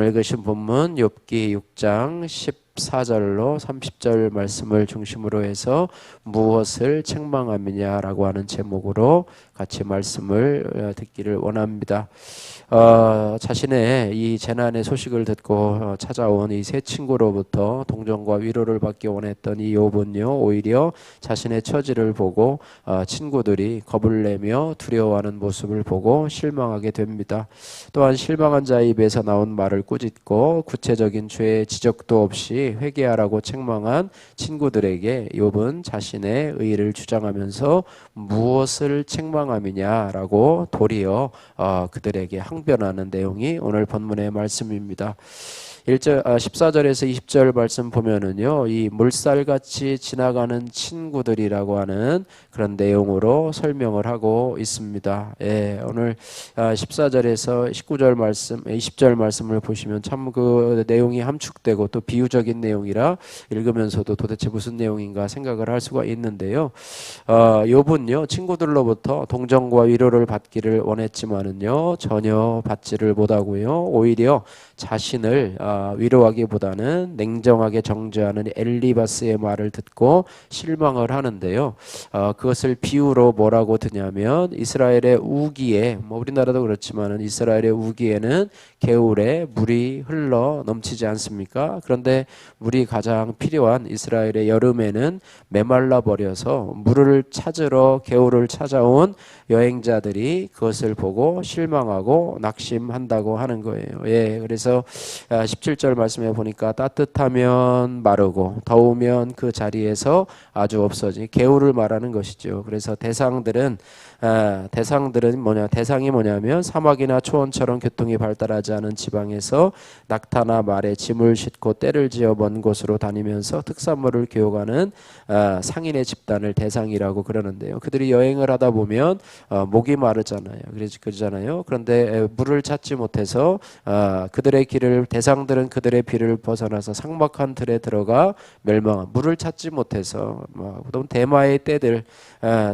읽으신 본문 욥기 6장 14절로 30절 말씀을 중심으로 해서 무엇을 책망함이냐라고 하는 제목으로 같이 말씀을 듣기를 원합니다. 자신의 이 재난의 소식을 듣고 찾아온 이 세 친구로부터 동정과 위로를 받기 원했던 이 욥은요, 오히려 자신의 처지를 보고 친구들이 겁을 내며 두려워하는 모습을 보고 실망하게 됩니다. 또한 실망한 자의 입에서 나온 말을 꾸짖고 구체적인 죄의 지적도 없이 회개하라고 책망한 친구들에게 욥은 자신의 의를 주장하면서 무엇을 책망함이냐라고 도리어 그들에게 항변하는 내용이 오늘 본문의 말씀입니다. 14절에서 20절 말씀 보면은요, 이 물살같이 지나가는 친구들이라고 하는 그런 내용으로 설명을 하고 있습니다. 오늘 14절에서 19절 말씀, 20절 말씀을 보시면 참 그 내용이 함축되고 또 비유적인 내용이라 읽으면서도 도대체 무슨 내용인가 생각을 할 수가 있는데요. 욥은요, 친구들로부터 동정과 위로를 받기를 원했지만은요, 전혀 받지를 못하고요, 오히려 자신을 위로하기보다는 냉정하게 정죄하는 엘리바스의 말을 듣고 실망을 하는데요. 그것을 비유로 뭐라고 드냐면 이스라엘의 우기에, 우리나라도 그렇지만은 이스라엘의 우기에는 개울에 물이 흘러 넘치지 않습니까? 그런데 물이 가장 필요한 이스라엘의 여름에는 메말라 버려서 물을 찾으러 개울을 찾아온 여행자들이 그것을 보고 실망하고 낙심한다고 하는 거예요. 그래서 17절 말씀에 보니까 따뜻하면 마르고 더우면 그 자리에서 아주 없어지, 개울을 말하는 것이죠. 그래서 대상이 뭐냐면 사막이나 초원처럼 교통이 발달하지 않은 지방에서 낙타나 말에 짐을 싣고 떼를 지어 먼 곳으로 다니면서 특산물을 교육하는 상인의 집단을 대상이라고 그러는데요. 그들이 여행을 하다 보면 목이 마르잖아요. 그러잖아요. 그런데 물을 찾지 못해서 대상들은 그들의 길을 벗어나서 삭막한 들에 들어가 멸망한, 물을 찾지 못해서 또 대마의 떼들,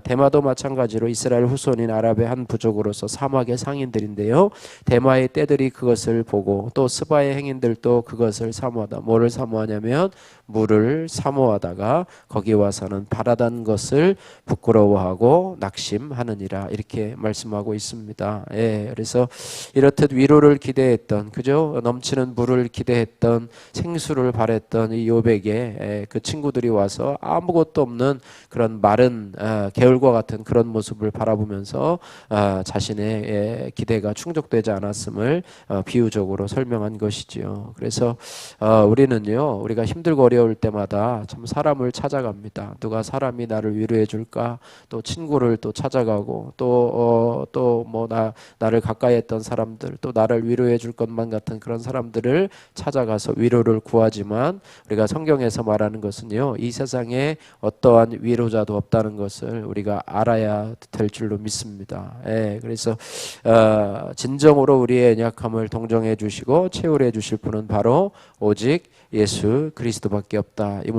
대마도 마찬가지로 이스라엘 후손인 아랍의 한 부족으로서 사막의 상인들인데요. 대마의 떼들이 그것을 보고 또 스바의 행인들도 그것을 사모하다. 뭐를 사모하냐면 물을 사모하다가 거기 와서는 바라던 것을 부끄러워하고 낙심하느니라, 이렇게 말씀하고 있습니다. 그래서 이렇듯 위로를 기대했던, 그죠? 넘치는 물을 기대했던, 생수를 바랬던 이 욥에게 그 친구들이 와서 아무것도 없는 그런 마른 개울과 같은 그런 모습을 바라보면서 자신의 기대가 충족되지 않았음을 비유적으로 설명한 것이지요. 그래서 우리가 힘들고 어려울 때마다 참 사람을 찾아갑니다. 누가 사람이 나를 위로해 줄까? 또 친구를 또 찾아가고 또 나를 가까이 했던 사람들, 또 나를 위로해 줄 것만 같은 그런 사람들을 찾아가서 위로를 구하지만 우리가 성경에서 말하는 것은요, 이 세상에 어떠한 위로자도 없다는 것을 우리가 알아야 될 줄로 믿습니다. 그래서 진정으로 우리의 연약함을 동정해 주시고 채울해 주실 분은 바로 오직 예수 그리스도밖에 없다. 이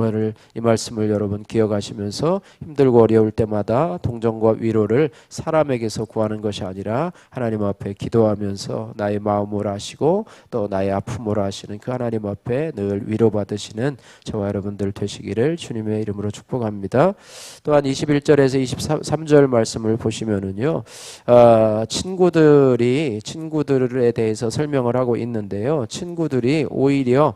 말씀을 여러분 기억하시면서 힘들고 어려울 때마다 동정과 위로를 사람에게서 구하는 것이 아니라 하나님 앞에 기도하면서 나의 마음을 아시고 또 나의 아픔을 아시는 그 하나님 앞에 늘 위로받으시는 저와 여러분들 되시기를 주님의 이름으로 축복합니다. 또한 21절에서 23절 말씀을 보시면은요, 친구들에 대해서 설명을 하고 있는데요, 친구들이 오히려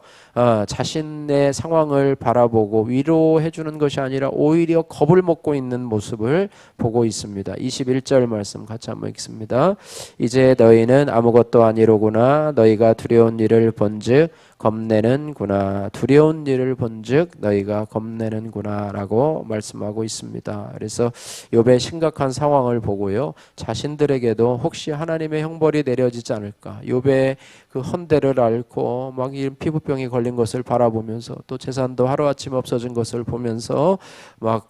자신의 상황을 바라보고 위로해 주는 것이 아니라 오히려 겁을 먹고 있는 모습을 보고 있습니다. 21절 말씀 같이 한번 읽습니다. 이제 너희는 아무것도 아니로구나. 너희가 두려운 일을 본즉 겁내는구나. 두려운 일을 본즉 너희가 겁내는구나 라고 말씀하고 있습니다. 그래서 욥의 심각한 상황을 보고요, 자신들에게도 혹시 하나님의 형벌이 내려지지 않을까, 욥의 그 헌대를 앓고 막 이 피부병이 걸린 것을 바라보면서 또 재산도 하루아침에 없어진 것을 보면서 막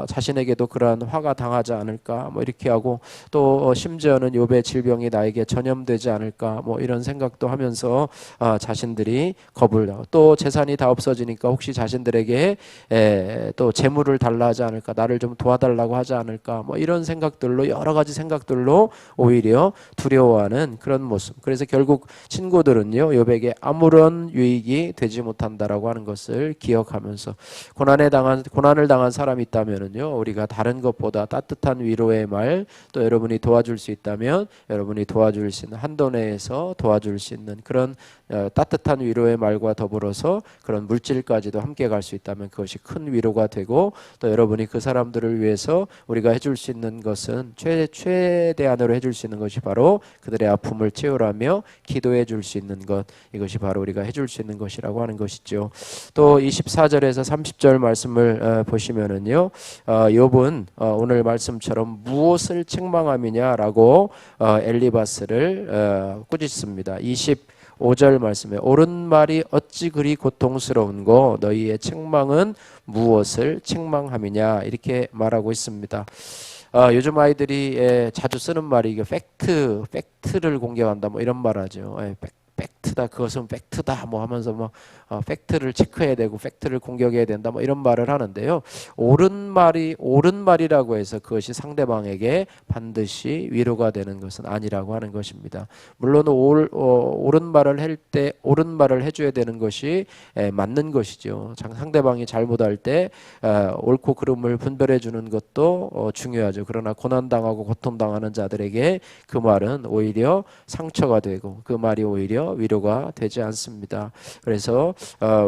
자신에게도 그러한 화가 당하지 않을까 이렇게 하고, 또 심지어는 욥의 질병이 나에게 전염되지 않을까 이런 생각도 하면서 자신들이 겁을 하고 또 재산이 다 없어지니까 혹시 자신들에게 또 재물을 달라 하지 않을까, 나를 좀 도와달라고 하지 않을까, 뭐 이런 생각들로 여러 가지 생각들로 오히려 두려워하는 그런 모습. 그래서 결국 친구들은요 욥에게 아무런 유익이 되지 못한다라고 하는 것을 기억하면서 고난을 당한 사람이 있다면은요 우리가 다른 것보다 따뜻한 위로의 말, 또 여러분이 도와줄 수 있다면 여러분이 도와줄 수 있는 한도 내에서 도와줄 수 있는 그런 따뜻한 위로의 말과 더불어서 그런 물질까지도 함께 갈 수 있다면 그것이 큰 위로가 되고, 또 여러분이 그 사람들을 위해서 우리가 해줄 수 있는 것은 최대한으로 해줄 수 있는 것이 바로 그들의 아픔을 채우라며 기도해 줄 수 있는 것, 이것이 바로 우리가 해줄 수 있는 것이라고 하는 것이죠. 또 24절에서 30절 말씀을 보시면은요 욥은 오늘 말씀처럼 무엇을 책망함이냐라고 엘리바스를 꾸짖습니다. 25절 말씀에 옳은 말이 어찌 그리 고통스러운고 너희의 책망은 무엇을 책망함이냐 이렇게 말하고 있습니다. 요즘 아이들이 자주 쓰는 말이 이게 팩트를 공격한다 뭐 이런 말하죠. 팩트다, 그것은 팩트다 뭐 하면서 뭐 팩트를 체크해야 되고 팩트를 공격해야 된다 뭐 이런 말을 하는데요. 옳은 말이라고 해서 그것이 상대방에게 반드시 위로가 되는 것은 아니라고 하는 것입니다. 물론 옳은 말을 할 때 옳은 말을 해줘야 되는 것이 맞는 것이죠. 상대방이 잘못할 때 옳고 그름을 분별해 주는 것도 중요하죠. 그러나 고난당하고 고통당하는 자들에게 그 말은 오히려 상처가 되고 그 말이 오히려 위로가 되지 않습니다. 그래서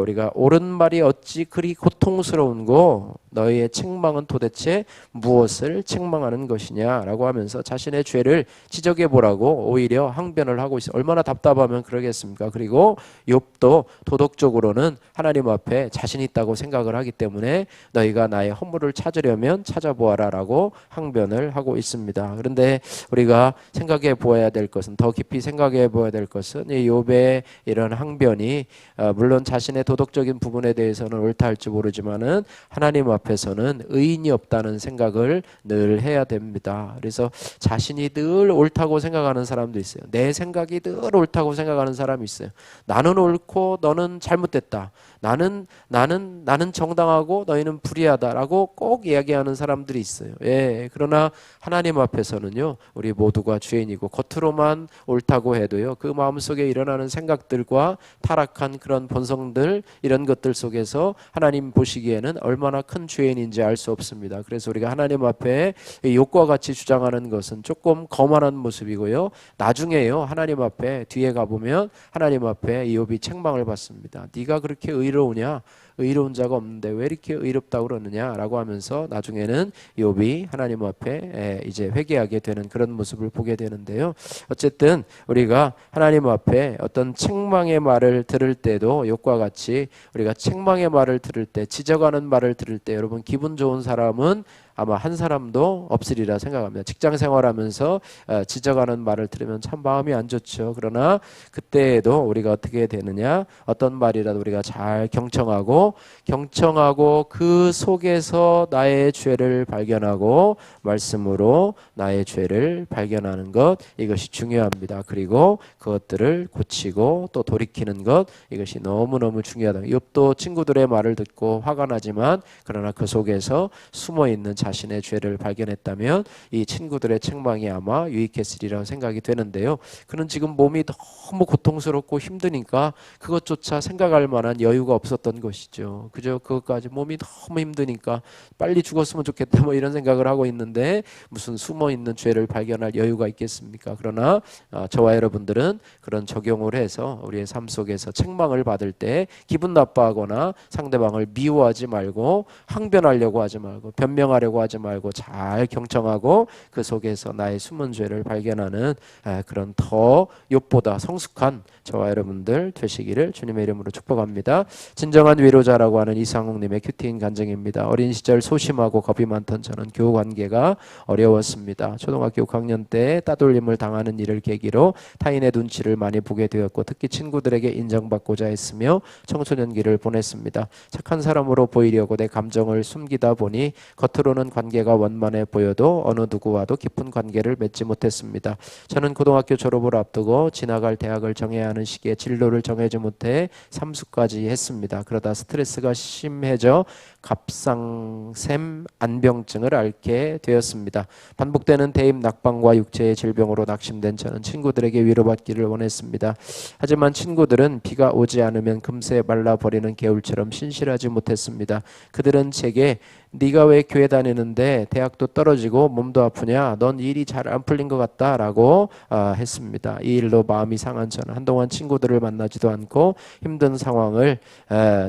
우리가 옳은 말이 어찌 그리 고통스러운고 너희의 책망은 도대체 무엇을 책망하는 것이냐라고 하면서 자신의 죄를 지적해 보라고 오히려 항변을 하고 있어요. 얼마나 답답하면 그러겠습니까? 그리고 욥도 도덕적으로는 하나님 앞에 자신 있다고 생각을 하기 때문에 너희가 나의 허물을 찾으려면 찾아보아라라고 항변을 하고 있습니다. 그런데 우리가 생각해 보아야 될 것은, 더 깊이 생각해 보아야 될 것은 이 욥의 이런 항변이 물론 자신의 도덕적인 부분에 대해서는 옳다 할지 모르지만은 하나님 앞에서는 의인이 없다는 생각을 늘 해야 됩니다. 그래서 자신이 늘 옳다고 생각하는 사람도 있어요. 내 생각이 늘 옳다고 생각하는 사람이 있어요. 나는 옳고 너는 잘못됐다. 나는 정당하고 너희는 불의하다라고 꼭 이야기하는 사람들이 있어요. 그러나 하나님 앞에서는요 우리 모두가 죄인이고 겉으로만 옳다고 해도요 그 마음속에 일어나는 생각들과 타락한 그런 본성들, 이런 것들 속에서 하나님 보시기에는 얼마나 큰 죄인인지 알 수 없습니다. 그래서 우리가 하나님 앞에 욥과 같이 주장하는 것은 조금 거만한 모습이고요, 나중에요 하나님 앞에 뒤에 가보면 하나님 앞에 욥이 책망을 받습니다. 네가 그렇게 의로우냐? 의로운 자가 없는데 왜 이렇게 의롭다고 그러느냐라고 하면서 나중에는 욥이 하나님 앞에 이제 회개하게 되는 그런 모습을 보게 되는데요. 어쨌든 우리가 하나님 앞에 어떤 책망의 말을 들을 때도 욥과 같이 우리가 책망의 말을 들을 때, 지적하는 말을 들을 때 여러분 기분 좋은 사람은 아마 한 사람도 없으리라 생각합니다. 직장 생활하면서 지적하는 말을 들으면 참 마음이 안 좋죠. 그러나 그때에도 우리가 어떻게 되느냐, 어떤 말이라도 우리가 잘 경청하고 그 속에서 나의 죄를 발견하고 말씀으로 나의 죄를 발견하는 것, 이것이 중요합니다. 그리고 그것들을 고치고 또 돌이키는 것, 이것이 너무너무 중요하다. 욥도 친구들의 말을 듣고 화가 나지만 그러나 그 속에서 숨어있는 자신의 죄를 발견했다면 이 친구들의 책망이 아마 유익했으리라고 생각이 되는데요. 그는 지금 몸이 너무 고통스럽고 힘드니까 그것조차 생각할 만한 여유가 없었던 것이죠. 그저 그것까지 몸이 너무 힘드니까 빨리 죽었으면 좋겠다 뭐 이런 생각을 하고 있는데 무슨 숨어있는 죄를 발견할 여유가 있겠습니까? 그러나 저와 여러분들은 그런 적용을 해서 우리의 삶 속에서 책망을 받을 때 기분 나빠하거나 상대방을 미워하지 말고 항변하려고 하지 말고 변명하려고 하지 말고 잘 경청하고 그 속에서 나의 숨은 죄를 발견하는 그런 더 욥보다 성숙한 저와 여러분들 되시기를 주님의 이름으로 축복합니다. 진정한 위로자라고 하는 이상욱님의 큐티인 간증입니다. 어린 시절 소심하고 겁이 많던 저는 교우 관계가 어려웠습니다. 초등학교 6학년 때 따돌림을 당하는 일을 계기로 타인의 눈치를 많이 보게 되었고 특히 친구들에게 인정받고자 했으며 청소년기를 보냈습니다. 착한 사람으로 보이려고 내 감정을 숨기다 보니 겉으로는 저와는 관계가 원만해 보여도 어느 누구와도 깊은 관계를 맺지 못했습니다. 저는 고등학교 졸업을 앞두고 지나갈 대학을 정해야 하는 시기에 진로를 정하지 못해 삼수까지 했습니다. 그러다 스트레스가 심해져 갑상샘 안병증을 앓게 되었습니다. 반복되는 대입 낙방과 육체의 질병으로 낙심된 저는 친구들에게 위로받기를 원했습니다. 하지만 친구들은 비가 오지 않으면 금세 말라버리는 개울처럼 신실하지 못했습니다. 그들은 제게 네가 왜 교회 다니는데 대학도 떨어지고 몸도 아프냐? 넌 일이 잘 안 풀린 것 같다 라고 했습니다. 이 일로 마음이 상한 저는 한동안 친구들을 만나지도 않고 힘든 상황을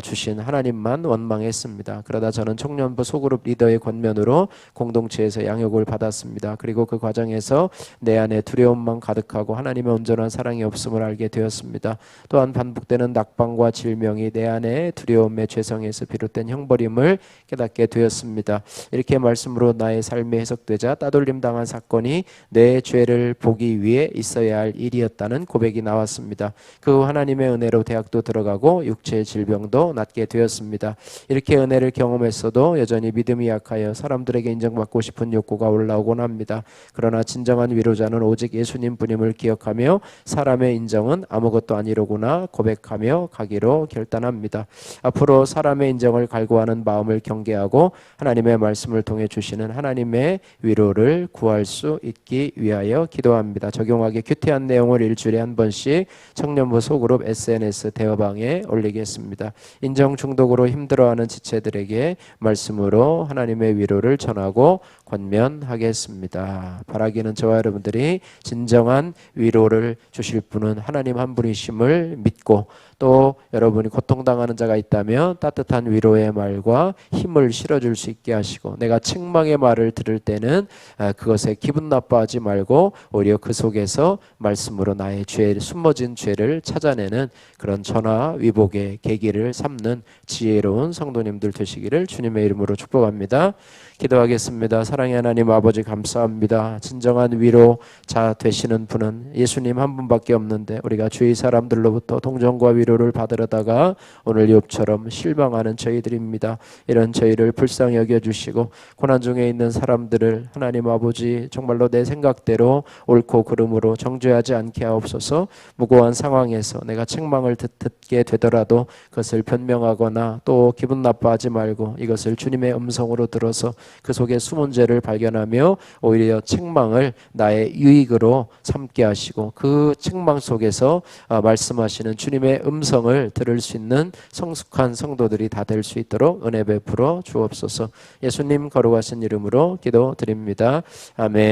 주신 하나님만 원망했습니다. 그러다 저는 청년부 소그룹 리더의 권면으로 공동체에서 양육을 받았습니다. 그리고 그 과정에서 내 안에 두려움만 가득하고 하나님의 온전한 사랑이 없음을 알게 되었습니다. 또한 반복되는 낙방과 질명이 내 안에 두려움의 죄성에서 비롯된 형벌임을 깨닫게 되었습니다. 이렇게 말씀으로 나의 삶이 해석되자 따돌림 당한 사건이 내 죄를 보기 위해 있어야 할 일이었다는 고백이 나왔습니다. 그 하나님의 은혜로 대학도 들어가고 육체의 질병도 낫게 되었습니다. 이렇게 은혜를 경험했어도 여전히 믿음이 약하여 사람들에게 인정받고 싶은 욕구가 올라오곤 합니다. 그러나 진정한 위로자는 오직 예수님 분임을 기억하며 사람의 인정은 아무것도 아니로구나 고백하며 가기로 결단합니다. 앞으로 사람의 인정을 갈구하는 마음을 경계하고 하나님의 말씀을 통해 주시는 하나님의 위로를 구할 수 있기 위하여 기도합니다. 적용하기 큐티한 내용을 일주일에 한 번씩 청년부 소그룹 SNS 대화방에 올리겠습니다. 인정 중독으로 힘들어하는 지체들에게 말씀으로 하나님의 위로를 전하고 권면하겠습니다. 바라기는 저와 여러분들이 진정한 위로를 주실 분은 하나님 한 분이심을 믿고 또 여러분이 고통당하는 자가 있다면 따뜻한 위로의 말과 힘을 실어줄 수 있게 하시고 내가 책망의 말을 들을 때는 그것에 기분 나빠하지 말고 오히려 그 속에서 말씀으로 나의 죄, 숨어진 죄를 찾아내는 그런 전화 위복의 계기를 삼는 지혜로운 성도님들 되시기를 주님의 이름으로 축복합니다. 기도하겠습니다. 사랑의 하나님 아버지 감사합니다. 진정한 위로자 되시는 분은 예수님 한 분밖에 없는데 우리가 주위 사람들로부터 동정과 위로를 받으려다가 오늘 욥처럼 실망하는 저희들입니다. 이런 저희를 불쌍히 여겨주시고 고난 중에 있는 사람들을 하나님 아버지 정말로 내 생각대로 옳고 그름으로 정죄하지 않게 하옵소서. 무고한 상황에서 내가 책망을 듣게 되더라도 그것을 변명하거나 또 기분 나빠하지 말고 이것을 주님의 음성으로 들어서 그 속에 숨은 죄를 발견하며 오히려 책망을 나의 유익으로 삼게 하시고 그 책망 속에서 말씀하시는 주님의 음성을 들을 수 있는 성숙한 성도들이 다 될 수 있도록 은혜 베풀어 주옵소서. 예수님 거룩하신 이름으로 기도드립니다. 아멘.